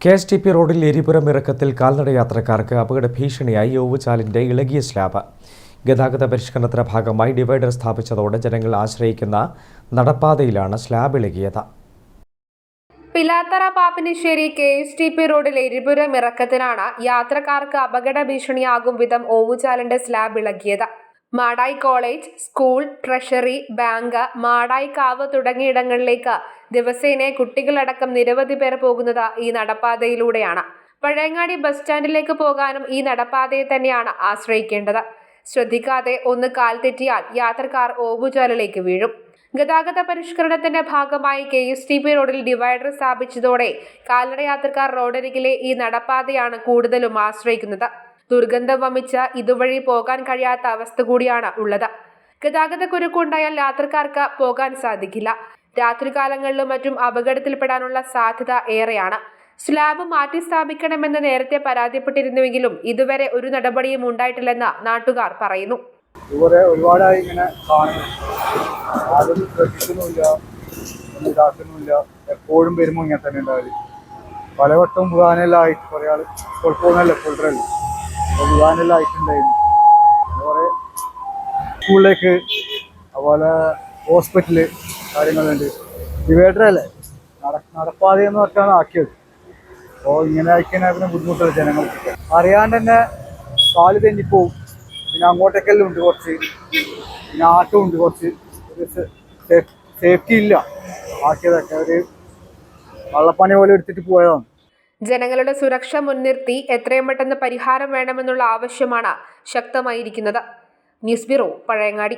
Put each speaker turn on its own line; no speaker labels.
KSTP റോഡിൽ എരിപുരം ഇറക്കത്തിൽ കാൽനടയാത്രക്കാർക്ക് അപകട ഭീഷണിയായി ഓവുചാലിന്റെ ഇളകിയ സ്ലാബ്. ഗതാഗത പരിഷ്കരണത്തിന്റെ ഭാഗമായി ഡിവൈഡർ സ്ഥാപിച്ചതോടെ ജനങ്ങൾ ആശ്രയിക്കുന്ന നടപ്പാതയിലാണ് സ്ലാബ് ഇളകിയത്.
പിലാത്തറ പാപ്പിനിശ്ശേരി KSTP റോഡിൽ എരിപുരം ഇറക്കത്തിനാണ് യാത്രക്കാർക്ക് അപകട ഭീഷണിയാകും വിധം ഓവുചാലിന്റെ സ്ലാബ് ഇളകിയത്. Madayi college, school, treasury, bank, മാടായിക്കാവ് തുടങ്ങിയിടങ്ങളിലേക്ക് ദിവസേന കുട്ടികളടക്കം നിരവധി പേർ പോകുന്നത് ഈ നടപ്പാതയിലൂടെയാണ്. പഴയങ്ങാടി ബസ് സ്റ്റാൻഡിലേക്ക് പോകാനും ഈ നടപ്പാതയെ തന്നെയാണ് ആശ്രയിക്കേണ്ടത്. ശ്രദ്ധിക്കാതെ ഒന്ന് കാൽ തെറ്റിയാൽ യാത്രക്കാർ ഓവുചാലിലേക്ക് വീഴും. ഗതാഗത പരിഷ്കരണത്തിന്റെ ഭാഗമായി KSTP റോഡിൽ ഡിവൈഡർ സ്ഥാപിച്ചതോടെ കാൽനടയാത്രക്കാർ റോഡരികിലെ ഈ നടപ്പാതയാണ് കൂടുതലും ആശ്രയിക്കുന്നത്. ദുർഗന്ധം വമിച്ച ഇതുവഴി പോകാൻ കഴിയാത്ത അവസ്ഥ കൂടിയാണ് ഉള്ളത്. ഗതാഗത കുരുക്കുണ്ടായാൽ യാത്രക്കാർക്ക് പോകാൻ സാധിക്കില്ല. രാത്രികാലങ്ങളിലും മറ്റും അപകടത്തിൽപ്പെടാനുള്ള സാധ്യത ഏറെയാണ്. സ്ലാബ് മാറ്റി സ്ഥാപിക്കണമെന്ന് നേരത്തെ പരാതിപ്പെട്ടിരുന്നുവെങ്കിലും ഇതുവരെ ഒരു നടപടിയും ഉണ്ടായിട്ടില്ലെന്ന് നാട്ടുകാർ പറയുന്നു.
ഒരുപാടായി ഇങ്ങനെ ശ്രദ്ധിക്കുന്നില്ല, എപ്പോഴും വരുമ്പോൾ ഇങ്ങനെ തന്നെ ഉണ്ടാവില്ല. പലവട്ടം പോകാനെല്ലാം ആയിട്ട് കുറേ ആൾ പോകുന്നല്ലേ ഫുൾഡറല്ലേ പോകാനെല്ലാം ആയിട്ടുണ്ടായിരുന്നു. കുറേ സ്കൂളിലേക്ക് അതുപോലെ ഹോസ്പിറ്റല് കാര്യങ്ങളുണ്ട്. ഡിവൈഡറല്ലേ നടപ്പാതയെന്ന് പറഞ്ഞാണ് ആക്കിയത്. അപ്പോൾ ഇങ്ങനെ ആയിക്കഴിഞ്ഞാൽ പിന്നെ ബുദ്ധിമുട്ടുള്ള ജനങ്ങൾക്ക് അറിയാണ്ട് തന്നെ കാല് തെന്നിപ്പോവും. പിന്നെ അങ്ങോട്ടേക്കെല്ലാം ഉണ്ട് കുറച്ച്, പിന്നെ ആട്ടം ഉണ്ട് കുറച്ച്, സേഫ്റ്റി ഇല്ല. ആക്കിയതൊക്കെ ഒരു വള്ളപ്പണി പോലെ എടുത്തിട്ട് പോയതാണ്.
ജനങ്ങളുടെ സുരക്ഷ മുൻനിർത്തി എത്രയും പെട്ടെന്ന് പരിഹാരം വേണമെന്നുള്ള ആവശ്യമാണ് ശക്തമായിരിക്കുന്നത്. News bureau, Pazhayangadi.